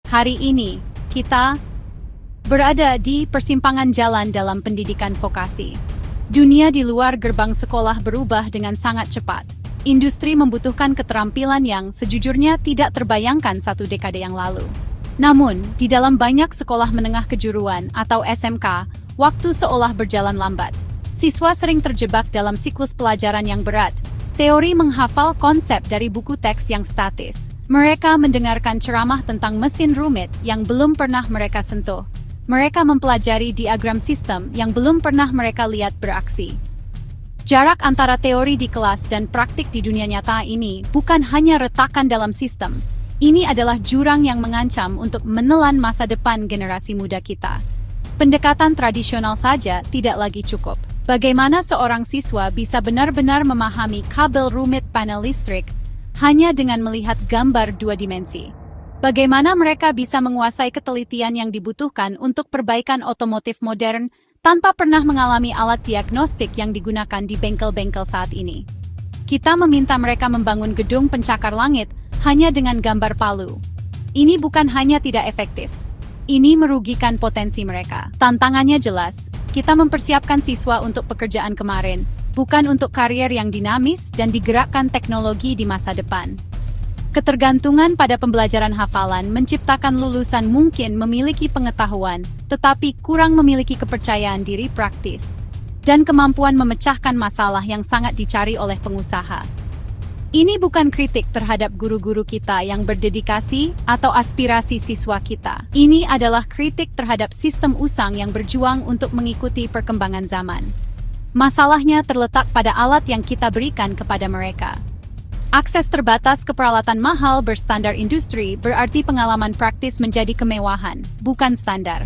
Hari ini, kita berada di persimpangan jalan dalam pendidikan vokasi. Dunia di luar gerbang sekolah berubah dengan sangat cepat. Industri membutuhkan keterampilan yang sejujurnya tidak terbayangkan 1 dekade yang lalu. Namun, di dalam banyak sekolah menengah kejuruan atau SMK, waktu seolah berjalan lambat. Siswa sering terjebak dalam siklus pelajaran yang berat. Teori menghafal konsep dari buku teks yang statis. Mereka mendengarkan ceramah tentang mesin rumit yang belum pernah mereka sentuh. Mereka mempelajari diagram sistem yang belum pernah mereka lihat beraksi. Jarak antara teori di kelas dan praktik di dunia nyata ini bukan hanya retakan dalam sistem. Ini adalah jurang yang mengancam untuk menelan masa depan generasi muda kita. Pendekatan tradisional saja tidak lagi cukup. Bagaimana seorang siswa bisa benar-benar memahami kabel rumit panel listrik hanya dengan melihat gambar 2 dimensi? Bagaimana mereka bisa menguasai ketelitian yang dibutuhkan untuk perbaikan otomotif modern tanpa pernah mengalami alat diagnostik yang digunakan di bengkel-bengkel saat ini? Kita meminta mereka membangun gedung pencakar langit hanya dengan gambar palu. Ini bukan hanya tidak efektif. Ini merugikan potensi mereka. Tantangannya jelas. Kita mempersiapkan siswa untuk pekerjaan kemarin, bukan untuk karier yang dinamis dan digerakkan teknologi di masa depan. Ketergantungan pada pembelajaran hafalan menciptakan lulusan mungkin memiliki pengetahuan, tetapi kurang memiliki kepercayaan diri praktis, dan kemampuan memecahkan masalah yang sangat dicari oleh pengusaha. Ini bukan kritik terhadap guru-guru kita yang berdedikasi atau aspirasi siswa kita. Ini adalah kritik terhadap sistem usang yang berjuang untuk mengikuti perkembangan zaman. Masalahnya terletak pada alat yang kita berikan kepada mereka. Akses terbatas ke peralatan mahal berstandar industri berarti pengalaman praktis menjadi kemewahan, bukan standar.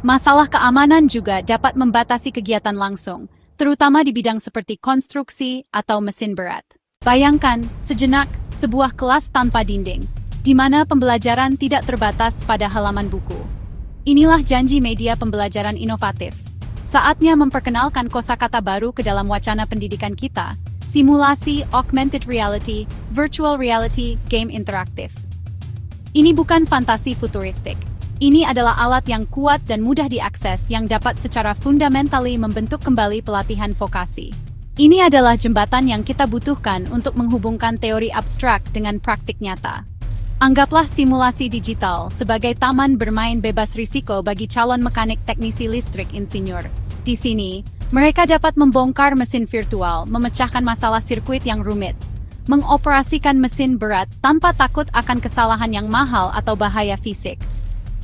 Masalah keamanan juga dapat membatasi kegiatan langsung, terutama di bidang seperti konstruksi atau mesin berat. Bayangkan, sejenak, sebuah kelas tanpa dinding, di mana pembelajaran tidak terbatas pada halaman buku. Inilah janji media pembelajaran inovatif. Saatnya memperkenalkan kosakata baru ke dalam wacana pendidikan kita, simulasi, augmented reality, virtual reality, game interaktif. Ini bukan fantasi futuristik. Ini adalah alat yang kuat dan mudah diakses yang dapat secara fundamentally membentuk kembali pelatihan vokasi. Ini adalah jembatan yang kita butuhkan untuk menghubungkan teori abstrak dengan praktik nyata. Anggaplah simulasi digital sebagai taman bermain bebas risiko bagi calon mekanik teknisi listrik insinyur. Di sini, mereka dapat membongkar mesin virtual, memecahkan masalah sirkuit yang rumit, mengoperasikan mesin berat tanpa takut akan kesalahan yang mahal atau bahaya fisik.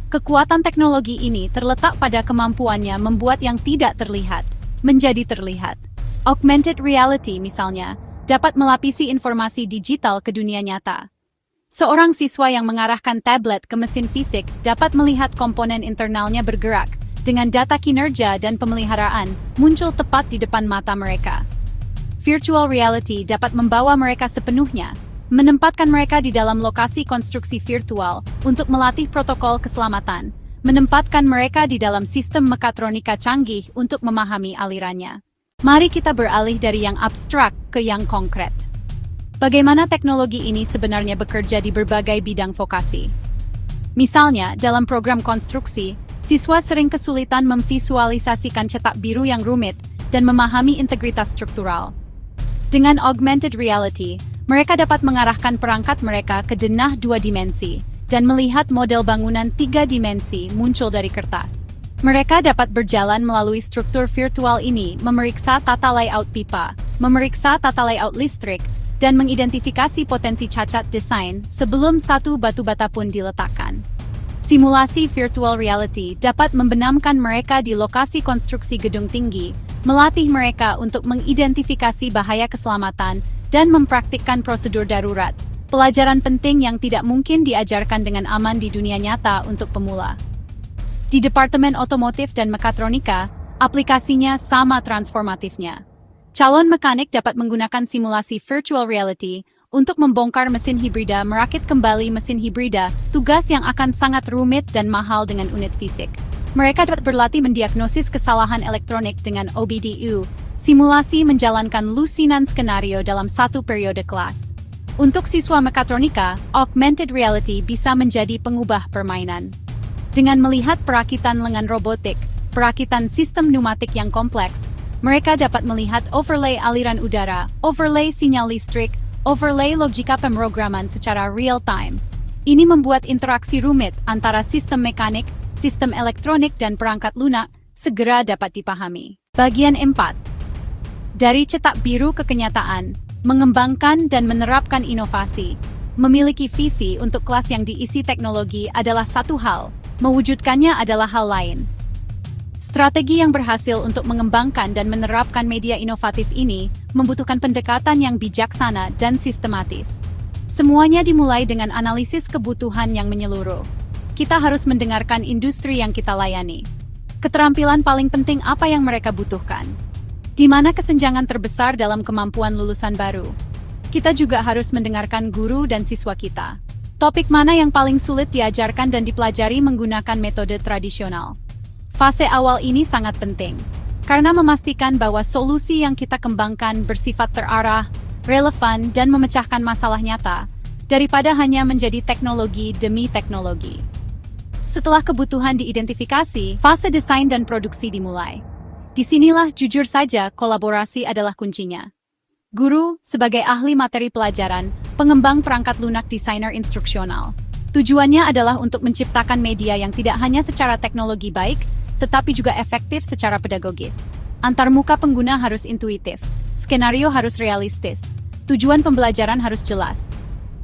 Kekuatan teknologi ini terletak pada kemampuannya membuat yang tidak terlihat menjadi terlihat. Augmented reality, misalnya, dapat melapisi informasi digital ke dunia nyata. Seorang siswa yang mengarahkan tablet ke mesin fisik dapat melihat komponen internalnya bergerak, dengan data kinerja dan pemeliharaan muncul tepat di depan mata mereka. Virtual reality dapat membawa mereka sepenuhnya, menempatkan mereka di dalam lokasi konstruksi virtual untuk melatih protokol keselamatan, menempatkan mereka di dalam sistem mekatronika canggih untuk memahami alirannya. Mari kita beralih dari yang abstrak ke yang konkret. Bagaimana teknologi ini sebenarnya bekerja di berbagai bidang vokasi? Misalnya, dalam program konstruksi, siswa sering kesulitan memvisualisasikan cetak biru yang rumit dan memahami integritas struktural. Dengan augmented reality, mereka dapat mengarahkan perangkat mereka ke denah 2 dimensi dan melihat model bangunan 3 dimensi muncul dari kertas. Mereka dapat berjalan melalui struktur virtual ini, memeriksa tata layout pipa, memeriksa tata layout listrik, dan mengidentifikasi potensi cacat desain sebelum satu batu bata pun diletakkan. Simulasi virtual reality dapat membenamkan mereka di lokasi konstruksi gedung tinggi, melatih mereka untuk mengidentifikasi bahaya keselamatan, dan mempraktikkan prosedur darurat, pelajaran penting yang tidak mungkin diajarkan dengan aman di dunia nyata untuk pemula. Di Departemen Otomotif dan Mekatronika, aplikasinya sama transformatifnya. Calon mekanik dapat menggunakan simulasi virtual reality untuk membongkar mesin hibrida, merakit kembali mesin hibrida, tugas yang akan sangat rumit dan mahal dengan unit fisik. Mereka dapat berlatih mendiagnosis kesalahan elektronik dengan OBDU, simulasi menjalankan lusinan skenario dalam 1 periode kelas. Untuk siswa mekatronika, augmented reality bisa menjadi pengubah permainan. Dengan melihat perakitan lengan robotik, perakitan sistem pneumatik yang kompleks, mereka dapat melihat overlay aliran udara, overlay sinyal listrik, overlay logika pemrograman secara real-time. Ini membuat interaksi rumit antara sistem mekanik, sistem elektronik dan perangkat lunak segera dapat dipahami. Bagian 4. Dari cetak biru ke kenyataan, mengembangkan dan menerapkan inovasi. Memiliki visi untuk kelas yang diisi teknologi adalah satu hal, mewujudkannya adalah hal lain. Strategi yang berhasil untuk mengembangkan dan menerapkan media inovatif ini membutuhkan pendekatan yang bijaksana dan sistematis. Semuanya dimulai dengan analisis kebutuhan yang menyeluruh. Kita harus mendengarkan industri yang kita layani. Keterampilan paling penting apa yang mereka butuhkan. Di mana kesenjangan terbesar dalam kemampuan lulusan baru. Kita juga harus mendengarkan guru dan siswa kita. Topik mana yang paling sulit diajarkan dan dipelajari menggunakan metode tradisional. Fase awal ini sangat penting, karena memastikan bahwa solusi yang kita kembangkan bersifat terarah, relevan, dan memecahkan masalah nyata, daripada hanya menjadi teknologi demi teknologi. Setelah kebutuhan diidentifikasi, fase desain dan produksi dimulai. Disinilah jujur saja kolaborasi adalah kuncinya. Guru, sebagai ahli materi pelajaran, pengembang perangkat lunak desainer instruksional. Tujuannya adalah untuk menciptakan media yang tidak hanya secara teknologi baik, tetapi juga efektif secara pedagogis. Antarmuka pengguna harus intuitif, skenario harus realistis, tujuan pembelajaran harus jelas.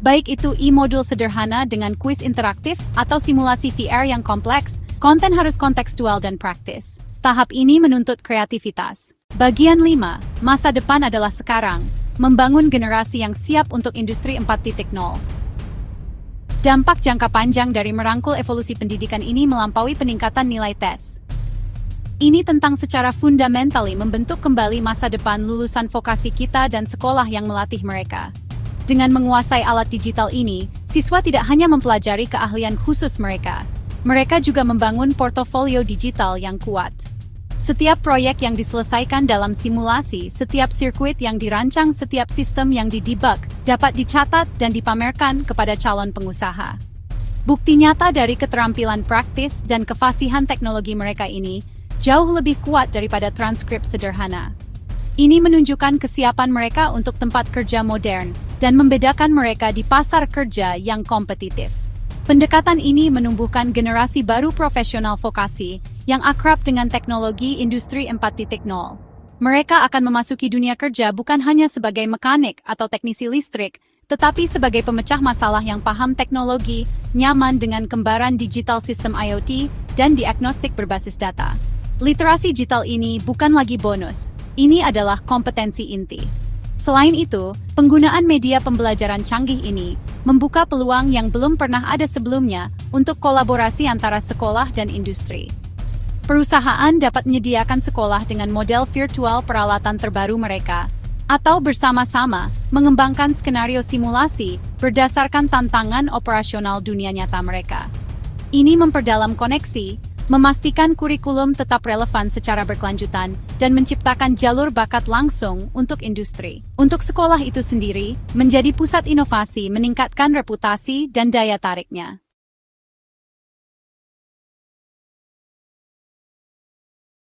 Baik itu e-modul sederhana dengan kuis interaktif atau simulasi VR yang kompleks, konten harus kontekstual dan praktis. Tahap ini menuntut kreativitas. Bagian 5, masa depan adalah sekarang, membangun generasi yang siap untuk industri 4.0. Dampak jangka panjang dari merangkul evolusi pendidikan ini melampaui peningkatan nilai tes. Ini tentang secara fundamental membentuk kembali masa depan lulusan vokasi kita dan sekolah yang melatih mereka. Dengan menguasai alat digital ini, siswa tidak hanya mempelajari keahlian khusus mereka, mereka juga membangun portofolio digital yang kuat. Setiap proyek yang diselesaikan dalam simulasi, setiap sirkuit yang dirancang, setiap sistem yang didebug, dapat dicatat dan dipamerkan kepada calon pengusaha. Bukti nyata dari keterampilan praktis dan kefasihan teknologi mereka ini jauh lebih kuat daripada transkrip sederhana. Ini menunjukkan kesiapan mereka untuk tempat kerja modern dan membedakan mereka di pasar kerja yang kompetitif. Pendekatan ini menumbuhkan generasi baru profesional vokasi yang akrab dengan teknologi industri 4.0. Mereka akan memasuki dunia kerja bukan hanya sebagai mekanik atau teknisi listrik, tetapi sebagai pemecah masalah yang paham teknologi, nyaman dengan kembaran digital sistem IoT, dan diagnostik berbasis data. Literasi digital ini bukan lagi bonus, ini adalah kompetensi inti. Selain itu, penggunaan media pembelajaran canggih ini membuka peluang yang belum pernah ada sebelumnya untuk kolaborasi antara sekolah dan industri. Perusahaan dapat menyediakan sekolah dengan model virtual peralatan terbaru mereka, atau bersama-sama mengembangkan skenario simulasi berdasarkan tantangan operasional dunia nyata mereka. Ini memperdalam koneksi, memastikan kurikulum tetap relevan secara berkelanjutan, dan menciptakan jalur bakat langsung untuk industri. Untuk sekolah itu sendiri, menjadi pusat inovasi meningkatkan reputasi dan daya tariknya.